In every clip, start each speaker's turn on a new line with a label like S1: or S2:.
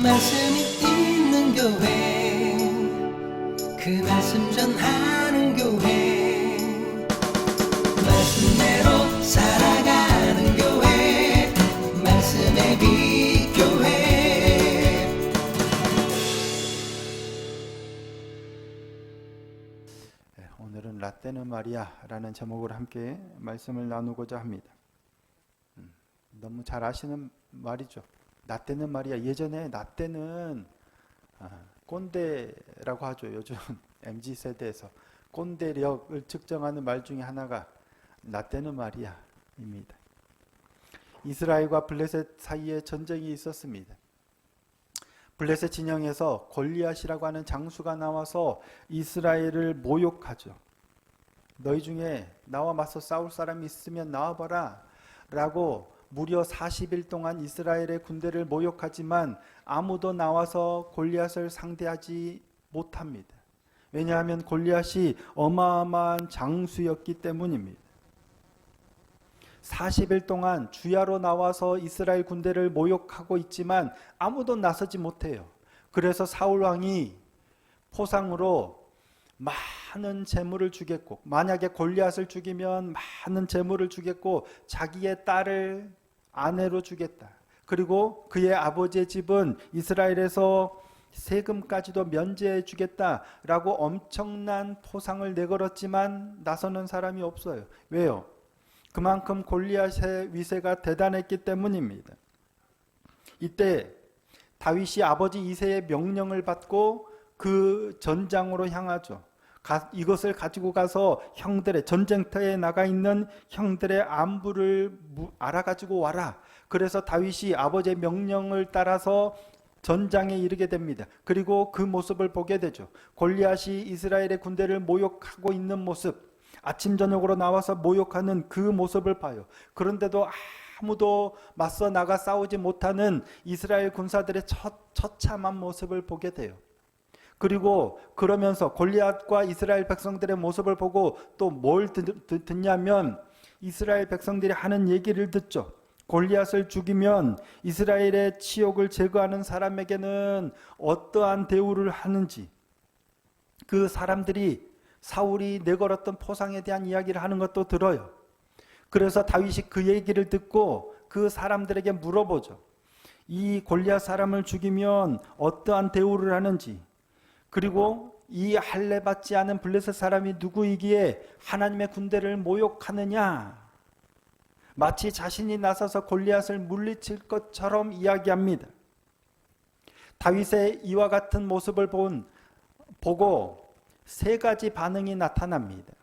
S1: 말씀이 있는 교회, 그 말씀 전하는 교회, 말씀대로 살아가는 교회, 말씀의 빛 교회.
S2: 오늘은 라떼는 마리아라는 제목으로 함께 말씀을 나누고자 합니다. 너무 잘 아시는 말이죠. 라떼는 마리아. 예전에 라떼는 꼰대라고 하죠. 요즘 MZ세대에서 꼰대력을 측정하는 말 중에 하나가 라떼는 마리아입니다. 이스라엘과 블레셋 사이에 전쟁이 있었습니다. 블레셋 진영에서 골리앗이라고 하는 장수가 나와서 이스라엘을 모욕하죠. 너희 중에 나와 맞서 싸울 사람이 있으면 나와봐라 라고 무려 40일 동안 이스라엘의 군대를 모욕하지만 아무도 나와서 골리앗을 상대하지 못합니다. 왜냐하면 골리앗이 어마어마한 장수였기 때문입니다. 40일 동안 주야로 나와서 이스라엘 군대를 모욕하고 있지만 아무도 나서지 못해요. 그래서 사울 왕이 포상으로 많은 재물을 주겠고, 만약에 골리앗을 죽이면 많은 재물을 주겠고, 자기의 딸을 아내로 주겠다. 그리고 그의 아버지의 집은 이스라엘에서 세금까지도 면제해 주겠다라고 엄청난 포상을 내걸었지만 나서는 사람이 없어요. 왜요? 그만큼 골리앗의 위세가 대단했기 때문입니다. 이때 다윗이 아버지 이새의 명령을 받고 그 전장으로 향하죠. 이것을 가지고 가서 형들의 전쟁터에 나가 있는 형들의 안부를 알아가지고 와라. 그래서 다윗이 아버지의 명령을 따라서 전장에 이르게 됩니다. 그리고 그 모습을 보게 되죠. 골리앗이 이스라엘의 군대를 모욕하고 있는 모습, 아침 저녁으로 나와서 모욕하는 그 모습을 봐요. 그런데도 아무도 맞서 나가 싸우지 못하는 이스라엘 군사들의 처참한 모습을 보게 돼요. 그리고 그러면서 골리앗과 이스라엘 백성들의 모습을 보고 또 뭘 듣냐면 이스라엘 백성들이 하는 얘기를 듣죠. 골리앗을 죽이면 이스라엘의 치욕을 제거하는 사람에게는 어떠한 대우를 하는지, 그 사람들이 사울이 내걸었던 포상에 대한 이야기를 하는 것도 들어요. 그래서 다윗이 그 얘기를 듣고 그 사람들에게 물어보죠. 이 골리앗 사람을 죽이면 어떠한 대우를 하는지, 그리고 이 할례 받지 않은 블레셋 사람이 누구이기에 하나님의 군대를 모욕하느냐, 마치 자신이 나서서 골리앗을 물리칠 것처럼 이야기합니다. 다윗의 이와 같은 모습을 보고 세 가지 반응이 나타납니다.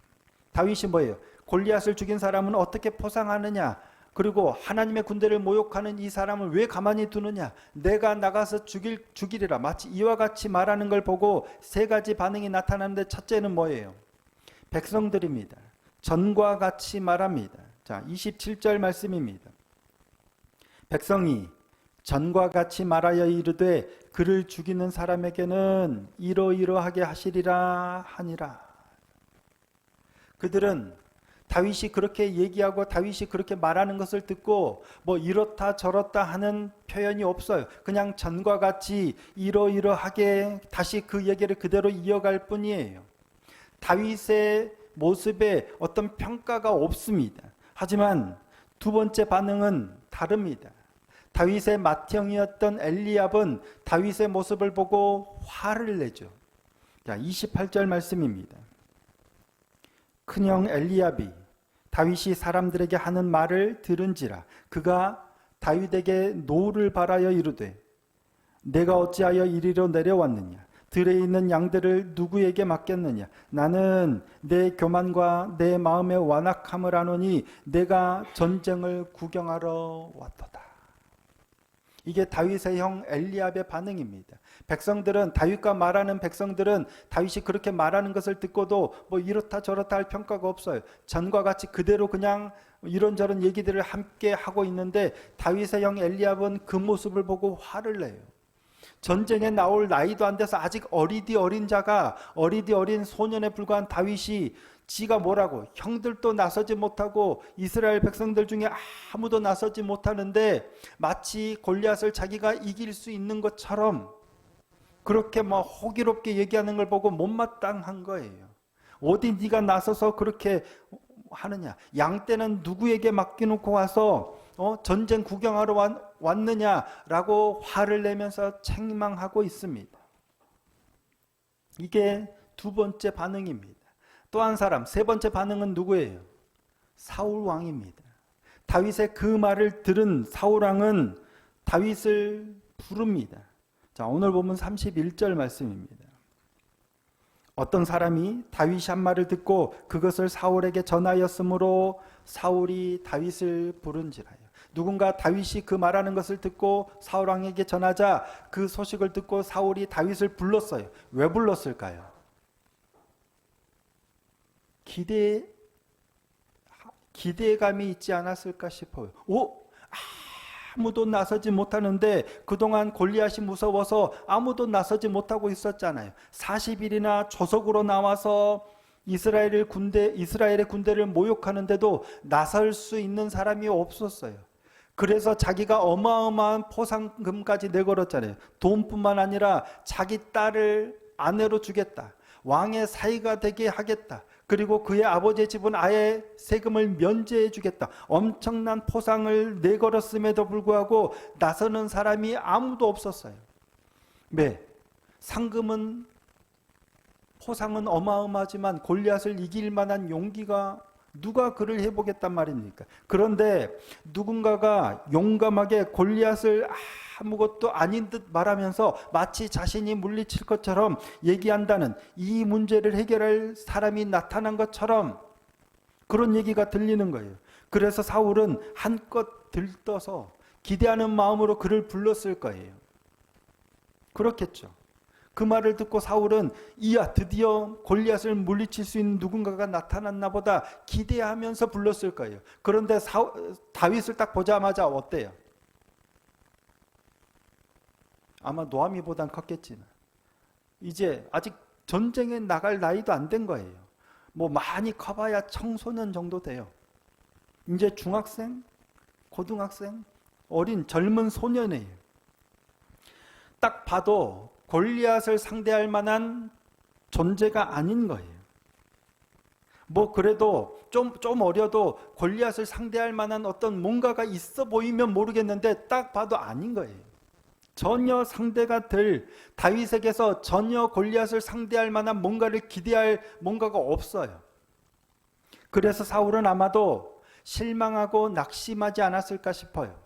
S2: 다윗이 뭐예요? 골리앗을 죽인 사람은 어떻게 포상하느냐, 그리고 하나님의 군대를 모욕하는 이 사람을 왜 가만히 두느냐, 내가 나가서 죽이리라, 마치 이와 같이 말하는 걸 보고 세 가지 반응이 나타나는데, 첫째는 뭐예요? 백성들입니다. 전과 같이 말합니다. 자, 27절 말씀입니다. 백성이 전과 같이 말하여 이르되 그를 죽이는 사람에게는 이러이러하게 하시리라 하니라. 그들은 다윗이 그렇게 얘기하고 다윗이 그렇게 말하는 것을 듣고 뭐 이렇다 저렇다 하는 표현이 없어요. 그냥 전과 같이 이러이러하게 다시 그 얘기를 그대로 이어갈 뿐이에요. 다윗의 모습에 어떤 평가가 없습니다. 하지만 두 번째 반응은 다릅니다. 다윗의 맏형이었던 엘리압은 다윗의 모습을 보고 화를 내죠. 자, 28절 말씀입니다. 큰형 엘리압이 다윗이 사람들에게 하는 말을 들은지라 그가 다윗에게 노를 바라여 이르되 내가 어찌하여 이리로 내려왔느냐, 들에 있는 양들을 누구에게 맡겼느냐, 나는 내 교만과 내 마음의 완악함을 아노니 내가 전쟁을 구경하러 왔도다. 이게 다윗의 형 엘리압의 반응입니다. 백성들은, 다윗과 말하는 백성들은 다윗이 그렇게 말하는 것을 듣고도 뭐 이렇다 저렇다 할 평가가 없어요. 전과 같이 그대로 그냥 이런저런 얘기들을 함께 하고 있는데 다윗의 형 엘리압은 그 모습을 보고 화를 내요. 전쟁에 나올 나이도 안 돼서 아직 어린 자가, 어린 소년에 불과한 다윗이 지가 뭐라고? 형들도 나서지 못하고 이스라엘 백성들 중에 아무도 나서지 못하는데 마치 골리앗을 자기가 이길 수 있는 것처럼 그렇게 호기롭게 얘기하는 걸 보고 못마땅한 거예요. 어디 네가 나서서 그렇게 하느냐? 양떼는 누구에게 맡겨놓고 와서 전쟁 구경하러 왔느냐라고 화를 내면서 책망하고 있습니다. 이게 두 번째 반응입니다. 또 한 사람, 세 번째 반응은 누구예요? 사울 왕입니다. 다윗의 그 말을 들은 사울 왕은 다윗을 부릅니다. 자, 오늘 보면 31절 말씀입니다. 어떤 사람이 다윗이 한 말을 듣고 그것을 사울에게 전하였으므로 사울이 다윗을 부른지라요. 누군가 다윗이 그 말하는 것을 듣고 사울 왕에게 전하자 그 소식을 듣고 사울이 다윗을 불렀어요. 왜 불렀을까요? 기대감이 있지 않았을까 싶어요. 아무도 나서지 못하는데 그동안 골리앗이 무서워서 아무도 나서지 못하고 있었잖아요. 40일이나 조석으로 나와서 이스라엘의 군대를 모욕하는데도 나설 수 있는 사람이 없었어요. 그래서 자기가 어마어마한 포상금까지 내걸었잖아요. 돈뿐만 아니라 자기 딸을 아내로 주겠다. 왕의 사위가 되게 하겠다. 그리고 그의 아버지의 집은 아예 세금을 면제해 주겠다. 엄청난 포상을 내걸었음에도 불구하고 나서는 사람이 아무도 없었어요. 포상은 어마어마하지만 골리앗을 이길 만한 용기가 누가 그를 해보겠단 말입니까? 그런데 누군가가 용감하게 골리앗을 아무것도 아닌 듯 말하면서 마치 자신이 물리칠 것처럼 얘기한다는, 이 문제를 해결할 사람이 나타난 것처럼 그런 얘기가 들리는 거예요. 그래서 사울은 한껏 들떠서 기대하는 마음으로 그를 불렀을 거예요. 그렇겠죠. 그 말을 듣고 사울은 이야, 드디어 골리앗을 물리칠 수 있는 누군가가 나타났나 보다 기대하면서 불렀을 거예요. 그런데 다윗을 딱 보자마자 어때요? 아마 노아미보단 컸겠지만 이제 아직 전쟁에 나갈 나이도 안 된 거예요. 많이 커봐야 청소년 정도 돼요. 이제 중학생, 고등학생, 어린 젊은 소년이에요. 딱 봐도 골리앗을 상대할 만한 존재가 아닌 거예요. 그래도 좀 어려도 골리앗을 상대할 만한 어떤 뭔가가 있어 보이면 모르겠는데 딱 봐도 아닌 거예요. 전혀 상대가 될, 다윗에게서 전혀 골리앗을 상대할 만한 뭔가를 기대할 뭔가가 없어요. 그래서 사울은 아마도 실망하고 낙심하지 않았을까 싶어요.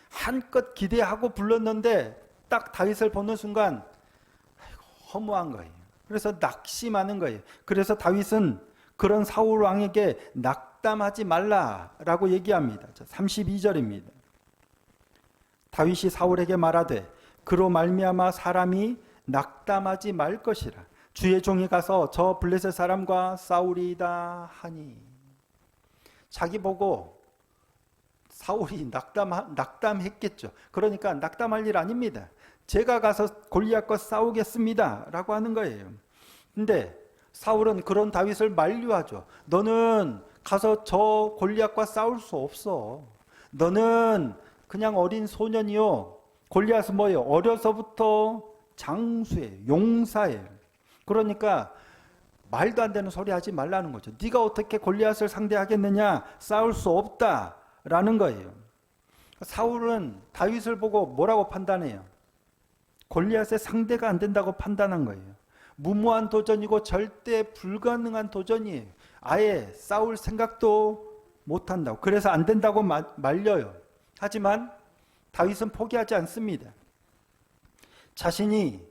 S2: 한껏 기대하고 불렀는데 딱 다윗을 보는 순간 허무한 거예요. 그래서 낙심하는 거예요. 그래서 다윗은 그런 사울 왕에게 낙담하지 말라라고 얘기합니다. 32절입니다. 다윗이 사울에게 말하되 그로 말미암아 사람이 낙담하지 말 것이라. 주의 종이 가서 저 블레셋 사람과 싸우리이다 하니. 자기 보고 사울이 낙담했겠죠. 그러니까 낙담할 일 아닙니다. 제가 가서 골리앗과 싸우겠습니다 라고 하는 거예요. 근데 사울은 그런 다윗을 만류하죠. 너는 가서 저 골리앗과 싸울 수 없어. 너는 그냥 어린 소년이요. 골리앗은 뭐예요? 어려서부터 장수예요. 용사예요. 그러니까 말도 안 되는 소리 하지 말라는 거죠. 네가 어떻게 골리앗을 상대하겠느냐? 싸울 수 없다라는 거예요. 사울은 다윗을 보고 뭐라고 판단해요? 골리앗의 상대가 안 된다고 판단한 거예요. 무모한 도전이고 절대 불가능한 도전이에요. 아예 싸울 생각도 못한다고. 그래서 안 된다고 말려요. 하지만 다윗은 포기하지 않습니다. 자신이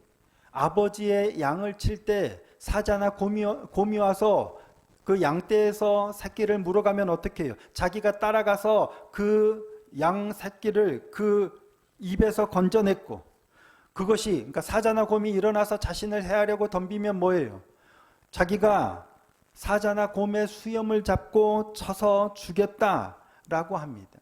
S2: 아버지의 양을 칠 때 사자나 곰이 와서 그 양떼에서 새끼를 물어가면 어떻게 해요? 자기가 따라가서 그 양 새끼를 그 입에서 건져냈고, 그것이, 그러니까 사자나 곰이 일어나서 자신을 해하려고 덤비면 뭐예요? 자기가 사자나 곰의 수염을 잡고 쳐서 죽였다라고 합니다.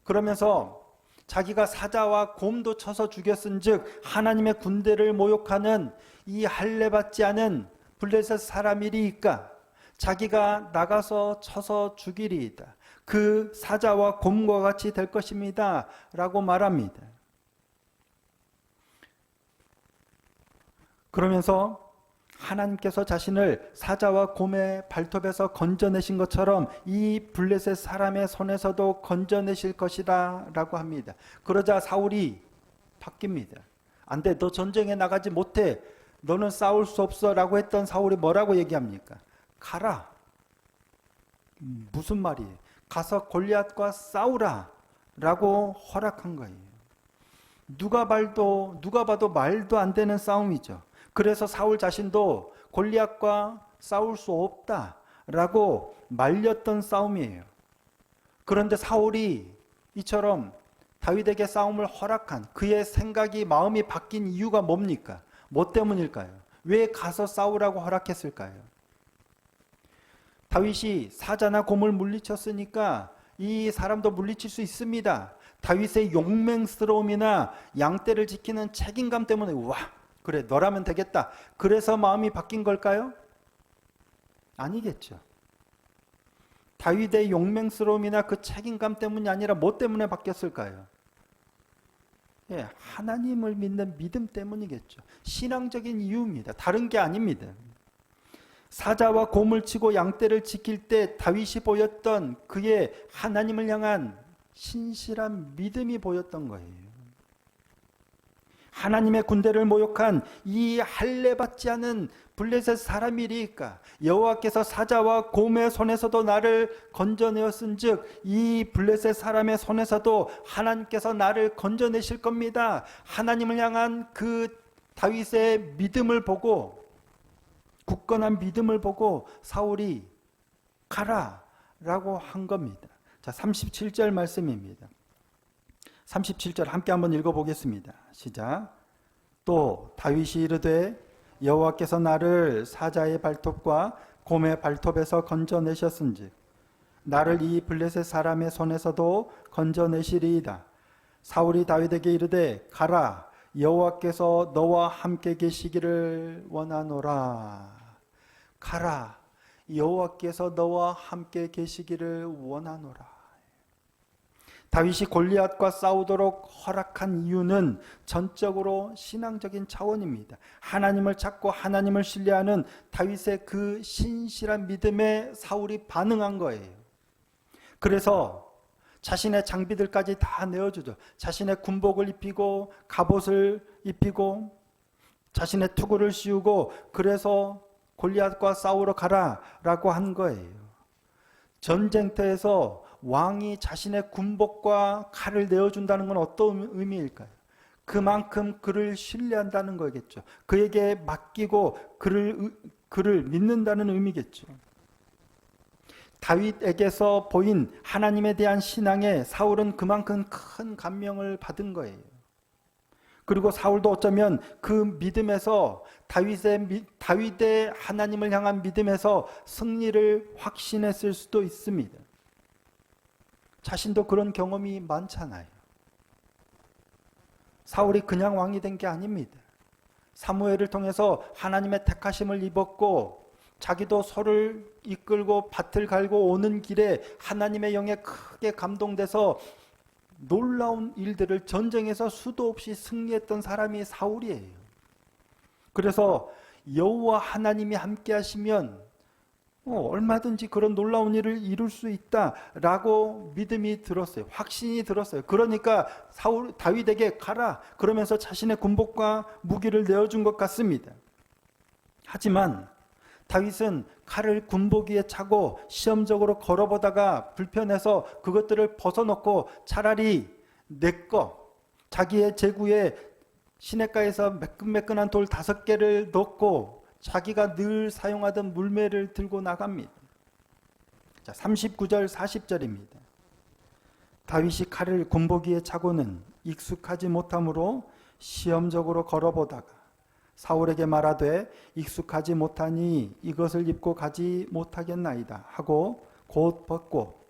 S2: 그러면서 자기가 사자와 곰도 쳐서 죽였은즉 하나님의 군대를 모욕하는 이 할례받지 않은 블레셋 사람이리이까 자기가 나가서 쳐서 죽이리이다. 그 사자와 곰과 같이 될 것입니다. 라고 말합니다. 그러면서 하나님께서 자신을 사자와 곰의 발톱에서 건져내신 것처럼 이 블레셋 사람의 손에서도 건져내실 것이다 라고 합니다. 그러자 사울이 바뀝니다. 안 돼, 너 전쟁에 나가지 못해, 너는 싸울 수 없어 라고 했던 사울이 뭐라고 얘기합니까? 가라. 무슨 말이에요? 가서 골리앗과 싸우라 라고 허락한 거예요. 누가 봐도 말도 안 되는 싸움이죠. 그래서 사울 자신도 골리앗과 싸울 수 없다라고 말렸던 싸움이에요. 그런데 사울이 이처럼 다윗에게 싸움을 허락한 그의 생각이 마음이 바뀐 이유가 뭡니까? 뭐 때문일까요? 왜 가서 싸우라고 허락했을까요? 다윗이 사자나 곰을 물리쳤으니까 이 사람도 물리칠 수 있습니다. 다윗의 용맹스러움이나 양떼를 지키는 책임감 때문에 와 그래 너라면 되겠다. 그래서 마음이 바뀐 걸까요? 아니겠죠. 다윗의 용맹스러움이나 그 책임감 때문이 아니라 뭐 때문에 바뀌었을까요? 예, 하나님을 믿는 믿음 때문이겠죠. 신앙적인 이유입니다. 다른 게 아닙니다. 사자와 곰을 치고 양떼를 지킬 때 다윗이 보였던 그의 하나님을 향한 신실한 믿음이 보였던 거예요. 하나님의 군대를 모욕한 이 할례받지 않은 블레셋 사람이리까 여호와께서 사자와 곰의 손에서도 나를 건져내었은즉 이 블레셋 사람의 손에서도 하나님께서 나를 건져내실 겁니다. 하나님을 향한 그 다윗의 믿음을 보고 굳건한 믿음을 보고 사울이 가라라고 한 겁니다. 자, 37절 말씀입니다. 37절 함께 한번 읽어보겠습니다. 시작. 또 다윗이 이르되 여호와께서 나를 사자의 발톱과 곰의 발톱에서 건져내셨은즉 나를 이 블레셋 사람의 손에서도 건져내시리이다. 사울이 다윗에게 이르되 가라 여호와께서 너와 함께 계시기를 원하노라. 가라 여호와께서 너와 함께 계시기를 원하노라. 다윗이 골리앗과 싸우도록 허락한 이유는 전적으로 신앙적인 차원입니다. 하나님을 찾고 하나님을 신뢰하는 다윗의 그 신실한 믿음에 사울이 반응한 거예요. 그래서 자신의 장비들까지 다 내어주죠. 자신의 군복을 입히고 갑옷을 입히고 자신의 투구를 씌우고 그래서 골리앗과 싸우러 가라라고 한 거예요. 전쟁터에서 왕이 자신의 군복과 칼을 내어준다는 건 어떤 의미일까요? 그만큼 그를 신뢰한다는 거겠죠. 그에게 맡기고 그를 믿는다는 의미겠죠. 다윗에게서 보인 하나님에 대한 신앙에 사울은 그만큼 큰 감명을 받은 거예요. 그리고 사울도 어쩌면 그 믿음에서 다윗의 하나님을 향한 믿음에서 승리를 확신했을 수도 있습니다. 자신도 그런 경험이 많잖아요. 사울이 그냥 왕이 된 게 아닙니다. 사무엘을 통해서 하나님의 택하심을 입었고 자기도 소를 이끌고 밭을 갈고 오는 길에 하나님의 영에 크게 감동돼서 놀라운 일들을 전쟁에서 수도 없이 승리했던 사람이 사울이에요. 그래서 여호와 하나님이 함께 하시면 얼마든지 그런 놀라운 일을 이룰 수 있다라고 믿음이 들었어요. 확신이 들었어요. 그러니까 다윗에게 가라 그러면서 자신의 군복과 무기를 내어준 것 같습니다. 하지만 다윗은 칼을 군복 위에 차고 시험적으로 걸어보다가 불편해서 그것들을 벗어놓고 차라리 자기의 제구에 시냇가에서 매끈매끈한 돌 5개를 넣고 자기가 늘 사용하던 물매를 들고 나갑니다. 자, 39절 40절입니다. 다윗이 칼을 군복 위에 차고는 익숙하지 못하므로 시험적으로 걸어보다가 사울에게 말하되 익숙하지 못하니 이것을 입고 가지 못하겠나이다 하고 곧 벗고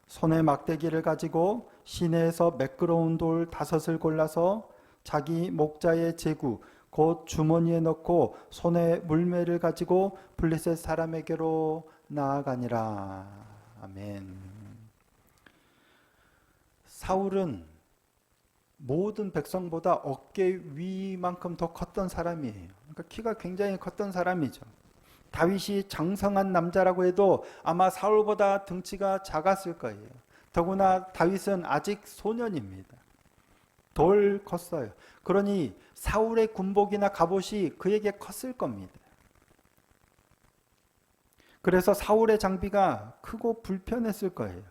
S2: 손에 막대기를 가지고 시내에서 매끄러운 돌 5을 골라서 자기 목자의 제구 곧 주머니에 넣고 손에 물매를 가지고 블레셋 사람에게로 나아가니라. 아멘. 사울은 모든 백성보다 어깨 위만큼 더 컸던 사람이에요. 그러니까 키가 굉장히 컸던 사람이죠. 다윗이 장성한 남자라고 해도 아마 사울보다 등치가 작았을 거예요. 더구나 다윗은 아직 소년입니다. 덜 컸어요. 그러니 사울의 군복이나 갑옷이 그에게 컸을 겁니다. 그래서 사울의 장비가 크고 불편했을 거예요.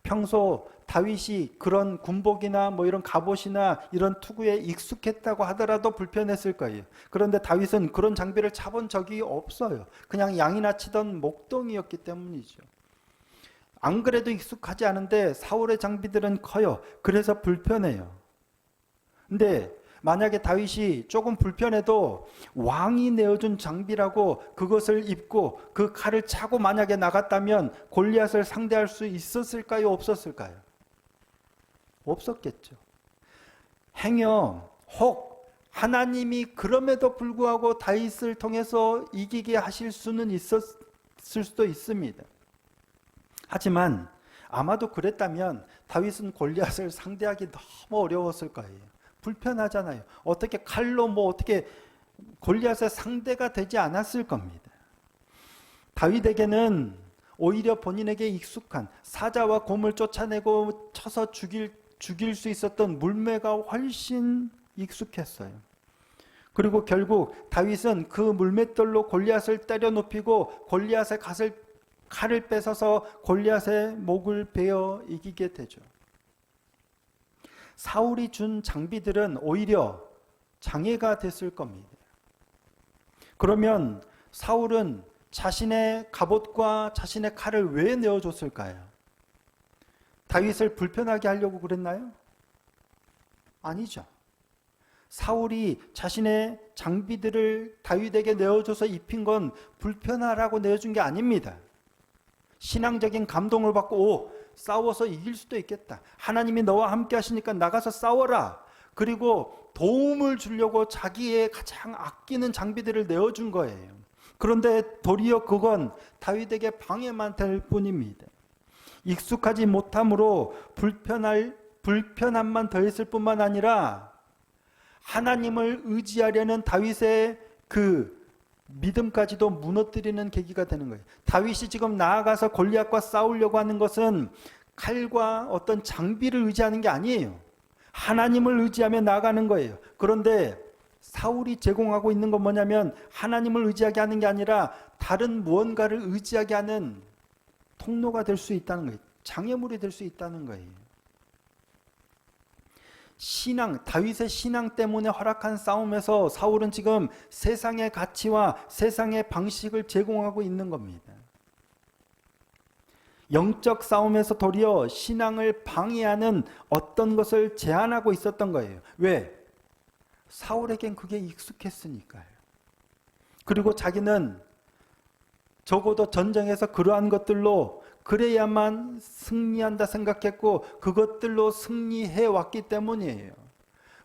S2: 평소 다윗이 그런 군복이나 뭐 이런 갑옷이나 이런 투구에 익숙했다고 하더라도 불편했을 거예요. 그런데 다윗은 그런 장비를 차본 적이 없어요. 그냥 양이나 치던 목동이었기 때문이죠. 안 그래도 익숙하지 않은데 사울의 장비들은 커요. 그래서 불편해요. 근데 만약에 다윗이 조금 불편해도 왕이 내어준 장비라고 그것을 입고 그 칼을 차고 만약에 나갔다면 골리앗을 상대할 수 있었을까요? 없었을까요? 없었겠죠. 행여 혹 하나님이 그럼에도 불구하고 다윗을 통해서 이기게 하실 수는 있었을 수도 있습니다. 하지만 아마도 그랬다면 다윗은 골리앗을 상대하기 너무 어려웠을 거예요. 불편하잖아요. 어떻게 칼로 뭐 어떻게 골리앗의 상대가 되지 않았을 겁니다. 다윗에게는 오히려 본인에게 익숙한 사자와 곰을 쫓아내고 쳐서 죽일 수 있었던 물매가 훨씬 익숙했어요. 그리고 결국 다윗은 그 물맷돌로 골리앗을 때려 눕히고 골리앗의 칼을 뺏어서 골리앗의 목을 베어 이기게 되죠. 사울이 준 장비들은 오히려 장애가 됐을 겁니다. 그러면 사울은 자신의 갑옷과 자신의 칼을 왜 내어줬을까요? 다윗을 불편하게 하려고 그랬나요? 아니죠. 사울이 자신의 장비들을 다윗에게 내어줘서 입힌 건 불편하라고 내어준 게 아닙니다. 신앙적인 감동을 받고 싸워서 이길 수도 있겠다. 하나님이 너와 함께 하시니까 나가서 싸워라. 그리고 도움을 주려고 자기의 가장 아끼는 장비들을 내어준 거예요. 그런데 도리어 그건 다윗에게 방해만 될 뿐입니다. 익숙하지 못함으로 불편함만 더했을 뿐만 아니라 하나님을 의지하려는 다윗의 그 믿음까지도 무너뜨리는 계기가 되는 거예요. 다윗이 지금 나아가서 골리앗과 싸우려고 하는 것은 칼과 어떤 장비를 의지하는 게 아니에요. 하나님을 의지하며 나아가는 거예요. 그런데 사울이 제공하고 있는 건 뭐냐면 하나님을 의지하게 하는 게 아니라 다른 무언가를 의지하게 하는 통로가 될 수 있다는 거예요. 장애물이 될 수 있다는 거예요. 다윗의 신앙 때문에 허락한 싸움에서 사울은 지금 세상의 가치와 세상의 방식을 제공하고 있는 겁니다. 영적 싸움에서 도리어 신앙을 방해하는 어떤 것을 제한하고 있었던 거예요. 왜? 사울에겐 그게 익숙했으니까요. 그리고 자기는 적어도 전쟁에서 그러한 것들로 그래야만 승리한다 생각했고 그것들로 승리해 왔기 때문이에요.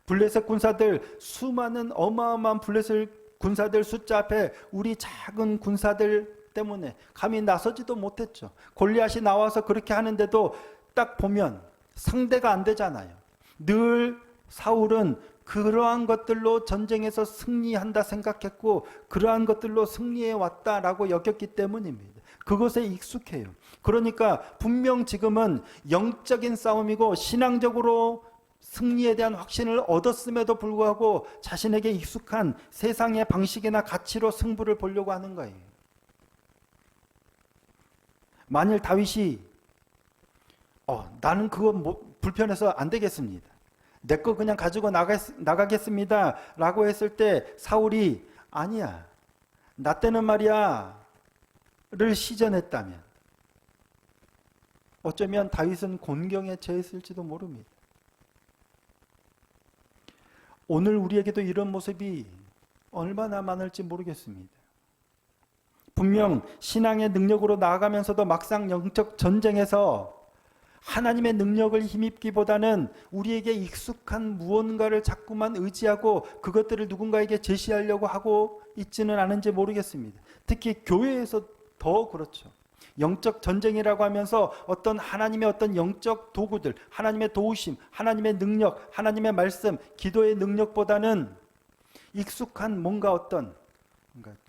S2: 블레셋 군사들, 수많은 어마어마한 블레셋 군사들 숫자 앞에 우리 작은 군사들 때문에 감히 나서지도 못했죠. 골리앗이 나와서 그렇게 하는데도 딱 보면 상대가 안 되잖아요. 늘 사울은 그러한 것들로 전쟁에서 승리한다 생각했고 그러한 것들로 승리해 왔다라고 여겼기 때문입니다. 그것에 익숙해요. 그러니까 분명 지금은 영적인 싸움이고 신앙적으로 승리에 대한 확신을 얻었음에도 불구하고 자신에게 익숙한 세상의 방식이나 가치로 승부를 보려고 하는 거예요. 만일 다윗이 나는 그거 불편해서 안 되겠습니다. 내 거 그냥 가지고 나가겠습니다 라고 했을 때 사울이 아니야 나 때는 말이야 를 시전했다면 어쩌면 다윗은 곤경에 처했을지도 모릅니다. 오늘 우리에게도 이런 모습이 얼마나 많을지 모르겠습니다. 분명 신앙의 능력으로 나아가면서도 막상 영적 전쟁에서 하나님의 능력을 힘입기보다는 우리에게 익숙한 무언가를 자꾸만 의지하고 그것들을 누군가에게 제시하려고 하고 있지는 않은지 모르겠습니다. 특히 교회에서 더 그렇죠. 영적 전쟁이라고 하면서 어떤 하나님의 어떤 영적 도구들, 하나님의 도우심, 하나님의 능력, 하나님의 말씀, 기도의 능력보다는 익숙한 뭔가 어떤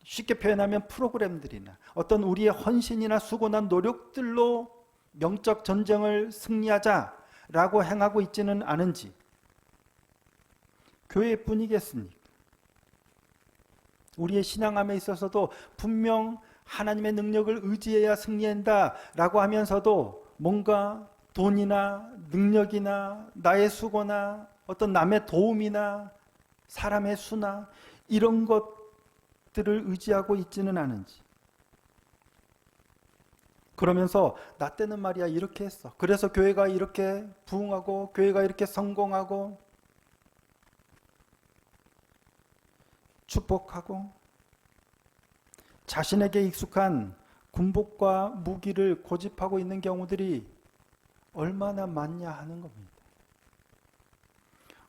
S2: 쉽게 표현하면 프로그램들이나 어떤 우리의 헌신이나 수고나 노력들로 영적 전쟁을 승리하자라고 행하고 있지는 않은지, 교회뿐이겠습니까? 우리의 신앙함에 있어서도 분명 하나님의 능력을 의지해야 승리한다라고 하면서도 뭔가 돈이나 능력이나 나의 수고나 어떤 남의 도움이나 사람의 수나 이런 것들을 의지하고 있지는 않은지, 그러면서 나 때는 말이야 이렇게 했어, 그래서 교회가 이렇게 부흥하고 교회가 이렇게 성공하고 축복하고, 자신에게 익숙한 군복과 무기를 고집하고 있는 경우들이 얼마나 많냐 하는 겁니다.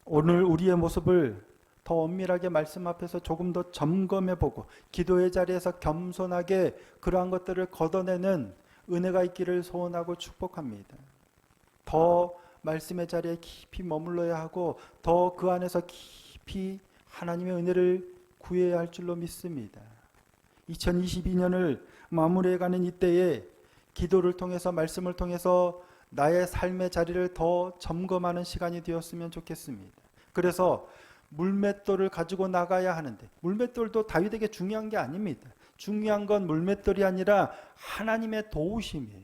S2: 오늘 우리의 모습을 더 엄밀하게 말씀 앞에서 조금 더 점검해보고 기도의 자리에서 겸손하게 그러한 것들을 걷어내는 은혜가 있기를 소원하고 축복합니다. 더 말씀의 자리에 깊이 머물러야 하고 더 그 안에서 깊이 하나님의 은혜를 구해야 할 줄로 믿습니다. 2022년을 마무리해가는 이때에 기도를 통해서 말씀을 통해서 나의 삶의 자리를 더 점검하는 시간이 되었으면 좋겠습니다. 그래서 물맷돌을 가지고 나가야 하는데, 물맷돌도 다윗에게 중요한 게 아닙니다. 중요한 건 물맷돌이 아니라 하나님의 도우심이에요.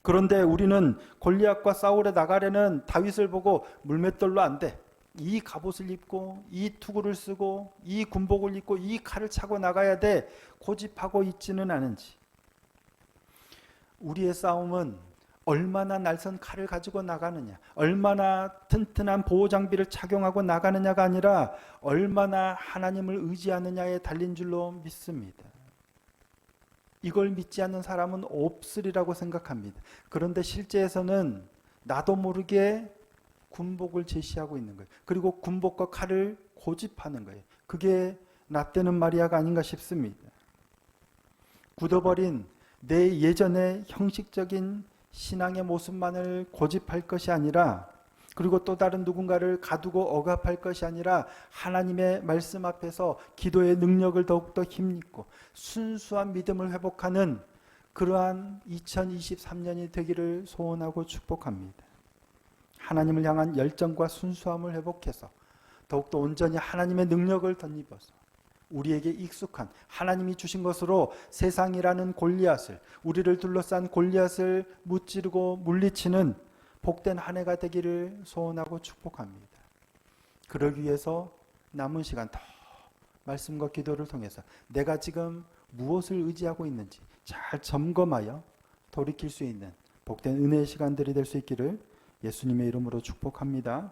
S2: 그런데 우리는 골리앗과 싸우러 나가려는 다윗을 보고 물맷돌로 안 돼, 이 갑옷을 입고 이 투구를 쓰고 이 군복을 입고 이 칼을 차고 나가야 돼 고집하고 있지는 않은지, 우리의 싸움은 얼마나 날선 칼을 가지고 나가느냐, 얼마나 튼튼한 보호 장비를 착용하고 나가느냐가 아니라 얼마나 하나님을 의지하느냐에 달린 줄로 믿습니다. 이걸 믿지 않는 사람은 없으리라고 생각합니다. 그런데 실제에서는 나도 모르게 군복을 제시하고 있는 거예요. 그리고 군복과 칼을 고집하는 거예요. 그게 나 때는 마리아가 아닌가 싶습니다. 굳어버린 내 예전의 형식적인 신앙의 모습만을 고집할 것이 아니라, 그리고 또 다른 누군가를 가두고 억압할 것이 아니라 하나님의 말씀 앞에서 기도의 능력을 더욱더 힘입고 순수한 믿음을 회복하는 그러한 2023년이 되기를 소원하고 축복합니다. 하나님을 향한 열정과 순수함을 회복해서 더욱더 온전히 하나님의 능력을 덧입어서 우리에게 익숙한 하나님이 주신 것으로 세상이라는 골리앗을, 우리를 둘러싼 골리앗을 무찌르고 물리치는 복된 한 해가 되기를 소원하고 축복합니다. 그러기 위해서 남은 시간 더 말씀과 기도를 통해서 내가 지금 무엇을 의지하고 있는지 잘 점검하여 돌이킬 수 있는 복된 은혜의 시간들이 될 수 있기를 예수님의 이름으로 축복합니다.